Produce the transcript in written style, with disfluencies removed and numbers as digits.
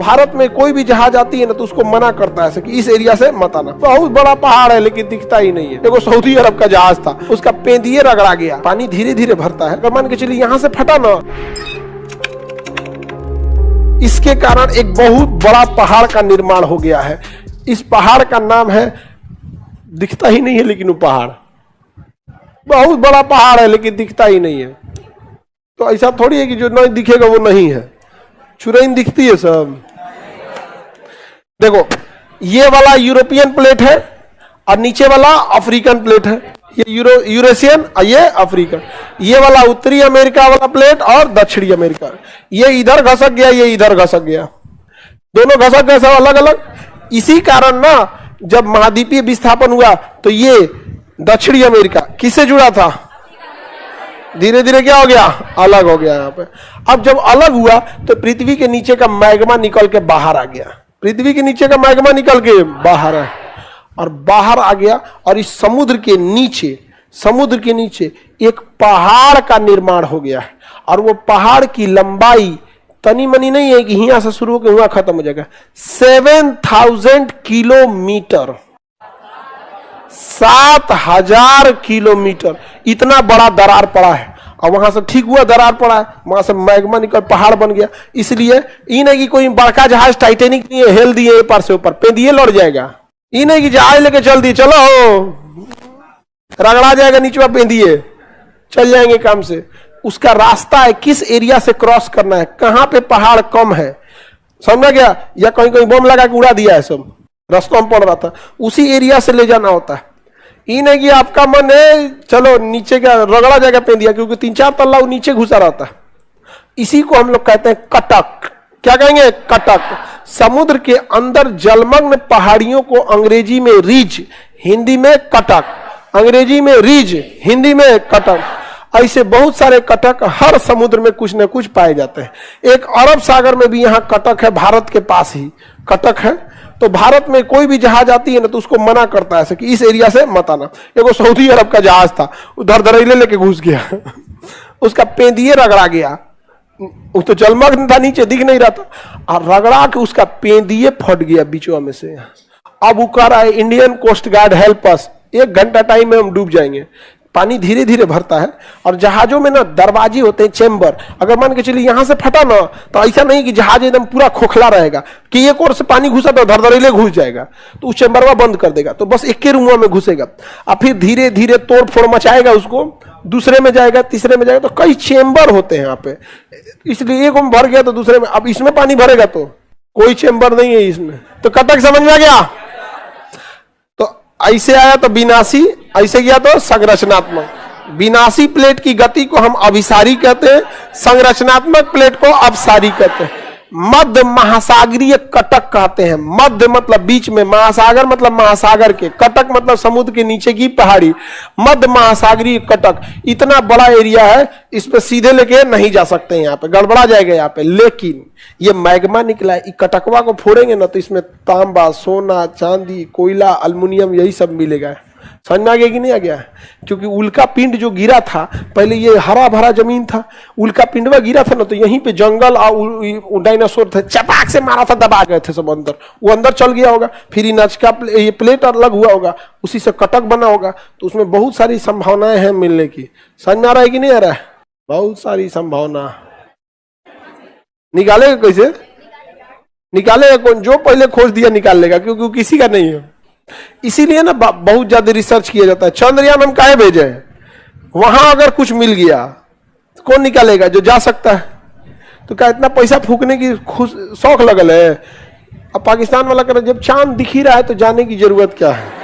भारत में कोई भी जहाज आती है ना तो उसको मना करता है कि इस एरिया से मत आना। बहुत बड़ा पहाड़ है लेकिन दिखता ही नहीं है। देखो सऊदी अरब का जहाज था, उसका पेंदिए रगड़ा गया। पानी धीरे धीरे भरता है, अगर मान के चलिए यहाँ से फटा ना, इसके कारण एक बहुत बड़ा पहाड़ का निर्माण हो गया है। इस पहाड़ का नाम है, दिखता ही नहीं है लेकिन वो पहाड़ बहुत बड़ा पहाड़ है लेकिन दिखता ही नहीं है। तो ऐसा थोड़ी है कि जो नहीं दिखेगा वो नहीं है, चुरैन दिखती है सब। देखो ये वाला यूरोपियन प्लेट है और नीचे वाला अफ्रीकन प्लेट है। ये यूरेशियन और ये अफ्रीकन। ये वाला उत्तरी अमेरिका वाला प्लेट और दक्षिणी अमेरिका। ये इधर घसक गया, ये इधर घसक गया, दोनों घसक गए सब अलग अलग। इसी कारण ना जब महाद्वीपीय विस्थापन हुआ तो ये दक्षिणी अमेरिका किससे जुड़ा था, धीरे धीरे क्या हो गया, अलग हो गया। यहाँ पे अब जब अलग हुआ तो पृथ्वी के नीचे का मैग्मा निकल के बाहर आ गया। पृथ्वी के नीचे का मैग्मा निकल के बाहर है और बाहर आ गया और इस समुद्र के नीचे एक पहाड़ का निर्माण हो गया है। और वो पहाड़ की लंबाई तनी मनी नहीं है कि यहां से शुरू होकर वहां खत्म हो जाएगा। 7000 किलोमीटर, 7000 किलोमीटर इतना बड़ा दरार पड़ा है। और वहां से ठीक हुआ दरार पड़ा है, वहां से मैग्मा निकल पहाड़ बन गया। इसलिए ये नहीं कि कोई बड़का जहाज टाइटेनिक नहीं है, हेल दिए पार से ऊपर पेंदिए लड़ जाएगा। ये नहीं कि जहाज लेके चल दिए, चलो रगड़ा जाएगा नीचे पेंदिए चल जाएंगे काम से। उसका रास्ता है, किस एरिया से क्रॉस करना है, कहां पे पहाड़ कम है, समझा गया। या कहीं कहीं बम लगा के उड़ा दिया है, सब रास्तों में पड़ रहा था, उसी एरिया से ले जाना होता है। ये नहीं कि आपका मन है चलो नीचे का रगड़ा जाएगा पेंदिया, क्योंकि 3-4 तल्ला वो नीचे घुसा रहता है। इसी को हम लोग कहते हैं कटक। क्या कहेंगे, कटक। समुद्र के अंदर जलमग्न पहाड़ियों को अंग्रेजी में रिज, हिंदी में कटक। अंग्रेजी में रिज, हिंदी में कटक। ऐसे बहुत सारे कटक हर समुद्र में कुछ न कुछ पाए जाते हैं। एक अरब सागर में भी यहाँ कटक है, भारत के पास ही कटक है। तो भारत में कोई भी जहाज आती है ना तो उसको मना करता है कि इस एरिया से मत आना। देखो सऊदी अरब का जहाज था, उधर दरेले लेके घुस गया उसका पेंदिए रगड़ा गया। वो तो जलमग्न था, नीचे दिख नहीं रहा था, और रगड़ा के उसका पेंदिए फट गया बीचों में से। अब वो कह रहा है Indian coast guard help us, 1 घंटा टाइम में हम डूब जाएंगे। पानी धीरे धीरे भरता है और जहाजों में ना दरवाजे होते हैं, चेंबर। अगर मान के चलिए यहां से फटा ना तो ऐसा नहीं कि जहाज एकदम पूरा खोखला रहेगा कि एक ओर से पानी घुसा तो धरधरेले घुस जाएगा, तो उस चेंबर बंद कर देगा, तो बस एक ही रूम में घुसेगा। और फिर धीरे धीरे तोड़ फोड़ मचाएगा, उसको दूसरे में जाएगा, तीसरे में जाएगा। तो कई चेंबर होते हैं यहाँ पे, इसलिए एक में भर गया तो दूसरे में, अब इसमें पानी भरेगा तो कोई चेंबर नहीं है इसमें। तो कटक समझ में आ गया। तो ऐसे आया तो विनाशी, ऐसे गया तो संरचनात्मक। विनाशी प्लेट की गति को हम अभिसारी कहते हैं, संरचनात्मक प्लेट को अपसारी कहते हैं। मध्य महासागरीय कटक कहते हैं। मध्य मतलब बीच में, महासागर मतलब महासागर के, कटक मतलब समुद्र के नीचे की पहाड़ी। मध्य महासागरीय कटक इतना बड़ा एरिया है, इस पे सीधे लेके नहीं जा सकते, यहाँ पे गड़बड़ा जाएगा यहाँ पे। लेकिन ये मैग्मा निकला है, कटकवा को फोड़ेंगे ना तो इसमें तांबा, सोना, चांदी, कोयला, अल्युमिनियम यही सब मिलेगा। समझ में आ गया कि नहीं आ गया। क्योंकि उल्का पिंड जो गिरा था, पहले ये हरा भरा जमीन था, उल्का पिंडवा गिरा था ना तो यहीं पे जंगल और डायनासोर थे, चपाक से मारा था, दबा गए थे सब अंदर, वो अंदर चल गया होगा। फिर ये प्लेट अलग हुआ होगा, उसी से कटक बना होगा। तो उसमें बहुत सारी संभावनाएं हैं मिलने की। समझ में आ रहा है कि नहीं आ रहा है, बहुत सारी संभावना। निकालेगा कैसे, निकालेगा कौन, जो पहले खोज दिया निकाल लेगा, क्योंकि किसी का नहीं है। इसीलिए ना बहुत ज्यादा रिसर्च किया जाता है। चंद्रयान हम काहे भेजे हैं, वहां अगर कुछ मिल गया तो कौन निकालेगा, जो जा सकता है। तो क्या इतना पैसा फूकने की शौक लगल है। अब पाकिस्तान वाला कर, जब चांद दिख ही रहा है तो जाने की जरूरत क्या है।